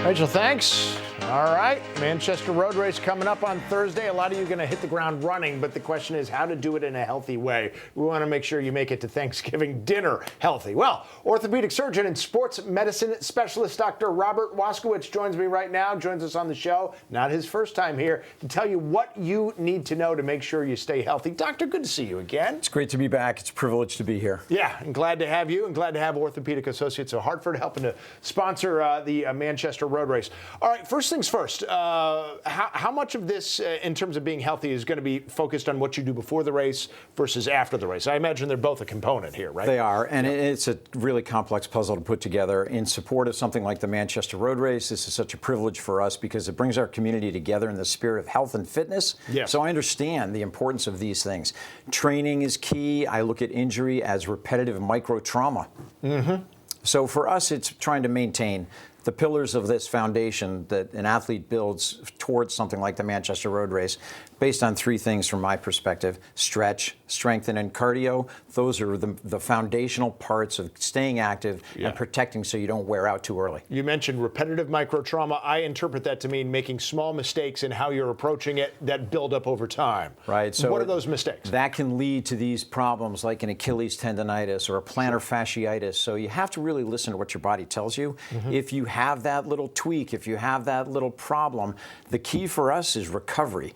Rachel, thanks. All right, Manchester Road Race coming up on Thursday. A lot of you are going to hit the ground running, but the question is how to do it in a healthy way. We want to make sure you make it to Thanksgiving dinner healthy. Well, orthopedic surgeon and sports medicine specialist Dr. Robert Waskowitz joins me right now, joins us on the show. Not his first time here, to tell you what you need to know to make sure you stay healthy. Doctor, good to see you again. It's great to be back. It's a privilege to be here. Yeah, and glad to have you, and glad to have Orthopedic Associates of Hartford helping to sponsor the Manchester Road Race. All right, first things first, how much of this, in terms of being healthy, is going to be focused on what you do before the race versus after the race? I imagine they're both a component here, right? They are, and it's a really complex puzzle to put together. In support of something like the Manchester Road Race, this is such a privilege for us because it brings our community together in the spirit of health and fitness. Yes. So I understand the importance of these things. Training is key. I look at injury as repetitive micro trauma. Mm-hmm. So for us, it's trying to maintain the pillars of this foundation that an athlete builds towards something like the Manchester Road Race, based on three things from my perspective: stretch, strengthen, and cardio. Those are the foundational parts of staying active and protecting so you don't wear out too early. You mentioned repetitive microtrauma. I interpret that to mean making small mistakes in how you're approaching it that build up over time. Right. So what are those mistakes? That can lead to these problems like an Achilles tendonitis or a plantar fasciitis. So you have to really listen to what your body tells you. Mm-hmm. If you have that little tweak, if you have that little problem, the key for us is recovery.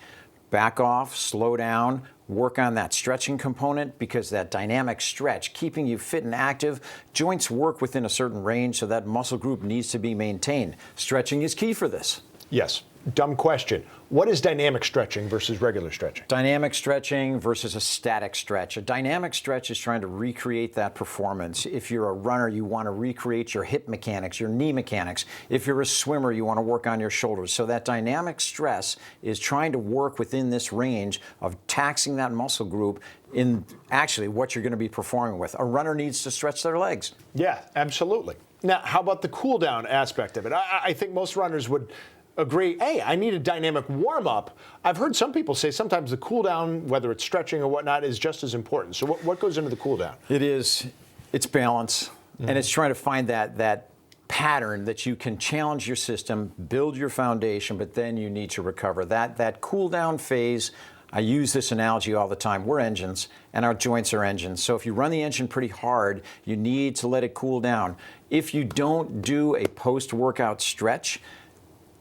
Back off, slow down, work on that stretching component, because that dynamic stretch, keeping you fit and active, joints work within a certain range, so that muscle group needs to be maintained. Stretching is key for this. Yes. Dumb question. What is dynamic stretching versus regular stretching? Dynamic stretching versus a static stretch. A dynamic stretch is trying to recreate that performance. If you're a runner, you want to recreate your hip mechanics, your knee mechanics. If you're a swimmer, you want to work on your shoulders. So that dynamic stress is trying to work within this range of taxing that muscle group in actually what you're going to be performing with. A runner needs to stretch their legs. Yeah, absolutely. Now, how about the cool down aspect of it? I think most runners would agree, hey, I need a dynamic warm-up. I've heard some people say sometimes the cool-down, whether it's stretching or whatnot, is just as important. So what goes into the cool-down? It is. It's balance. Mm-hmm. And it's trying to find that pattern that you can challenge your system, build your foundation, but then you need to recover. That cool-down phase, I use this analogy all the time. We're engines, and our joints are engines. So if you run the engine pretty hard, you need to let it cool down. If you don't do a post-workout stretch,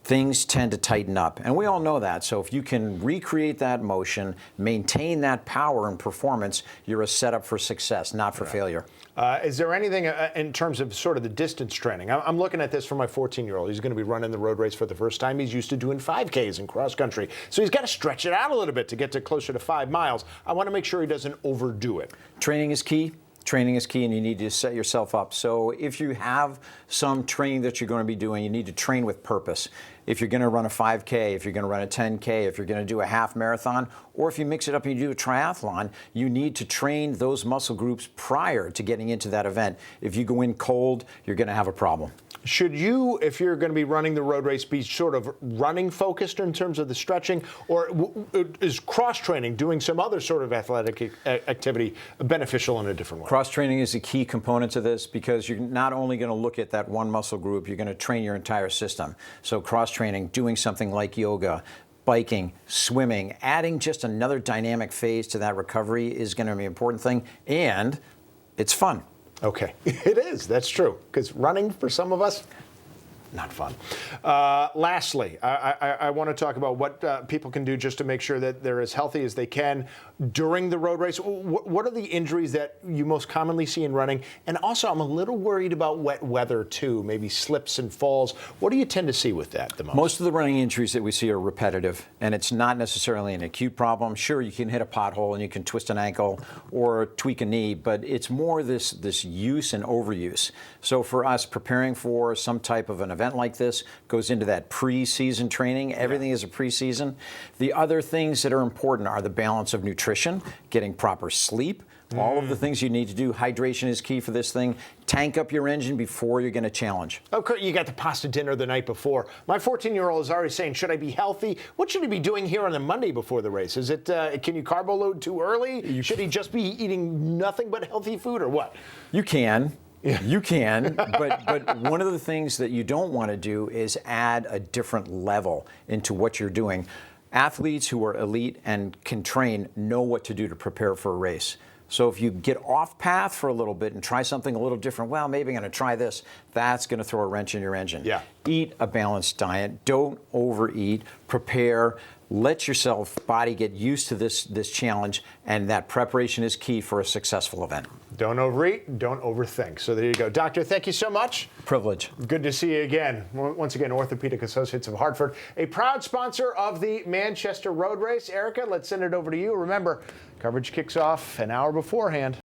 things tend to tighten up. And we all know that. So if you can recreate that motion, maintain that power and performance, you're a setup for success, not for failure. Is there anything in terms of sort of the distance training? I'm looking at this for my 14-year-old. He's going to be running the road race for the first time. He's used to doing 5Ks in cross country. So he's got to stretch it out a little bit to get to closer to 5 miles. I want to make sure he doesn't overdo it. Training is key. Training is key, and you need to set yourself up. So if you have some training that you're going to be doing, you need to train with purpose. If you're going to run a 5K, if you're going to run a 10K, if you're going to do a half marathon, or if you mix it up and you do a triathlon, you need to train those muscle groups prior to getting into that event. If you go in cold, you're going to have a problem. Should you, if you're going to be running the road race, be sort of running focused in terms of the stretching, or is cross-training, doing some other sort of athletic activity, beneficial in a different way? Cross-training is a key component to this because you're not only going to look at that one muscle group, you're going to train your entire system. So cross-training, doing something like yoga, biking, swimming, adding just another dynamic phase to that recovery is going to be an important thing, and it's fun. Okay, it is. That's true. Because running, for some of us, not fun. Lastly, I want to talk about what people can do just to make sure that they're as healthy as they can during the road race. What are the injuries that you most commonly see in running? And also, I'm a little worried about wet weather, too, maybe slips and falls. What do you tend to see with that the most? Most of the running injuries that we see are repetitive, and it's not necessarily an acute problem. Sure, you can hit a pothole and you can twist an ankle or tweak a knee, but it's more this use and overuse. So for us, preparing for some type of an event like this goes into that pre-season training. Everything is a pre-season. The other things that are important are the balance of nutrition, getting proper sleep, all of the things you need to do. Hydration is key for this thing. Tank up your engine before you're going to challenge. Okay, you got the pasta dinner the night before. My 14-year-old is already saying, should I be healthy? What should he be doing here on the Monday before the race? Is it, can you carbo load too early? Should he just be eating nothing but healthy food or what? You can. You can, but one of the things that you don't want to do is add a different level into what you're doing. Athletes who are elite and can train know what to do to prepare for a race. So if you get off path for a little bit and try something a little different, well, maybe I'm going to try this, that's going to throw a wrench in your engine. Yeah. Eat a balanced diet. Don't overeat. Prepare. Let yourself body get used to this challenge, and that preparation is key for a successful event. Don't overeat, don't overthink. So there you go. Doctor, thank you so much. Privilege. Good to see you again. Once again, Orthopedic Associates of Hartford, a proud sponsor of the Manchester Road Race. Erica, let's send it over to you. Remember, coverage kicks off an hour beforehand.